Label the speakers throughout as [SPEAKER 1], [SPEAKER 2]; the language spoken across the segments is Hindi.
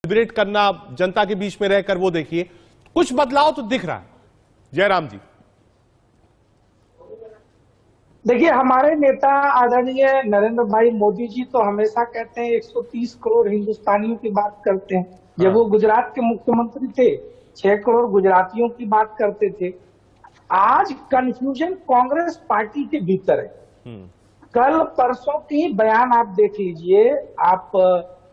[SPEAKER 1] सेलिब्रेट करना जनता के बीच में रहकर, वो देखिए कुछ बदलाव तो दिख रहा है। जयराम जी,
[SPEAKER 2] देखिए, हमारे नेता आदरणीय नरेंद्र भाई मोदी जी तो हमेशा कहते हैं 130 करोड़ हिंदुस्तानियों की बात करते हैं। जब वो गुजरात के मुख्यमंत्री थे 6 करोड़ गुजरातियों की बात करते थे। आज कंफ्यूजन कांग्रेस पार्टी के भीतर है। कल परसों की बयान आप देख लीजिए, आप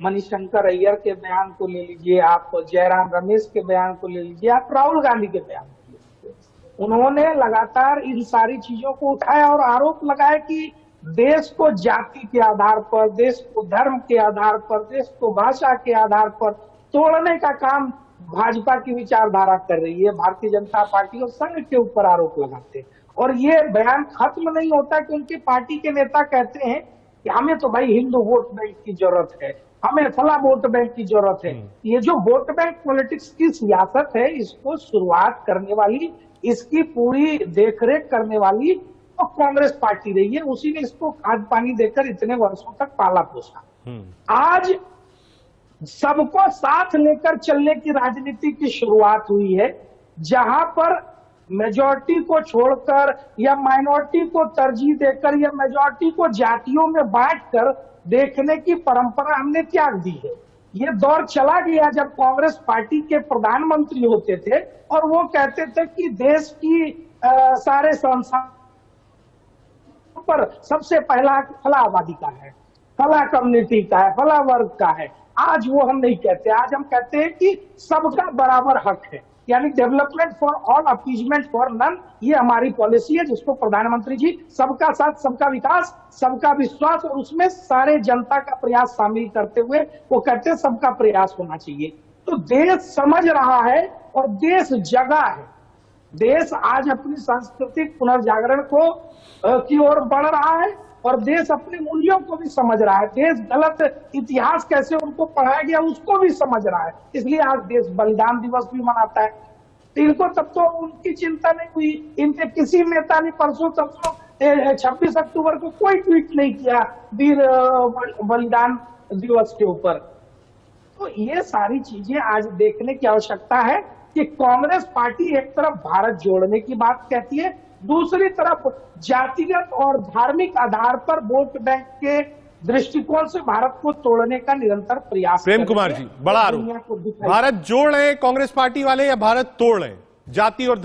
[SPEAKER 2] मणिशंकर अय्यर के बयान को ले लीजिए, आप जयराम रमेश के बयान को ले लीजिए, आप राहुल गांधी के बयान को ले लीजिए। उन्होंने लगातार इन सारी चीजों को उठाया और आरोप लगाया कि देश को जाति के आधार पर, देश को धर्म के आधार पर, देश को भाषा के आधार पर तोड़ने का काम भाजपा की विचारधारा कर रही है। भारतीय जनता पार्टी और संघ के ऊपर आरोप लगाते हैं और ये बयान खत्म नहीं होता कि उनकी पार्टी के नेता कहते हैं कि हमें तो भाई हिंदू वोट बैंक की जरूरत है, हमें फला वोट बैंक की जरूरत है। ये जो वोट बैंक पॉलिटिक्स की सियासत है, इसको शुरुआत करने वाली, इसकी पूरी देखरेख करने वाली तो कांग्रेस पार्टी रही है। उसी ने इसको खाद पानी देकर इतने वर्षों तक पाला पोसा। आज सबको साथ लेकर चलने की राजनीति की शुरुआत हुई है, जहां पर मेजॉरिटी को छोड़कर या माइनॉरिटी को तरजीह देकर या मेजॉरिटी को जातियों में बांटकर देखने की परंपरा हमने त्याग दी है। ये दौर चला गया जब कांग्रेस पार्टी के प्रधानमंत्री होते थे और वो कहते थे कि देश की सारे संस्थान पर सबसे पहला फला आबादी का है, फला कम्युनिटी का है, फला वर्ग का है। आज वो हम नहीं कहते, आज हम कहते हैं कि सबका बराबर हक है, यानी development for all, appeasement for none. ये हमारी पॉलिसी है जिसको प्रधानमंत्री जी सबका साथ, सबका विकास, सबका विश्वास और उसमें सारे जनता का प्रयास शामिल करते हुए वो कहते हैं सबका प्रयास होना चाहिए। तो देश समझ रहा है और देश जगा है। देश आज अपनी सांस्कृतिक पुनर्जागरण को की ओर बढ़ रहा है और देश अपने मूल्यों को भी समझ रहा है। देश गलत इतिहास कैसे उनको पढ़ाया गया उसको भी समझ रहा है। इसलिए आज देश बलिदान दिवस भी मनाता है। इनको तब तो उनकी चिंता नहीं हुई, इनके किसी नेता ने परसों तक 26 अक्टूबर को कोई ट्वीट नहीं किया वीर बलिदान दिवस के ऊपर। तो ये सारी चीजें आज देखने की आवश्यकता है कि कांग्रेस पार्टी एक तरफ भारत जोड़ने की बात कहती है, दूसरी तरफ जातिगत और धार्मिक आधार पर वोट बैंक के दृष्टिकोण से भारत को तोड़ने का निरंतर प्रयास।
[SPEAKER 1] प्रेम कुमार जी, बड़ा आरोप, भारत जोड़ रहे कांग्रेस पार्टी वाले या भारत तोड़ रहे, जाति और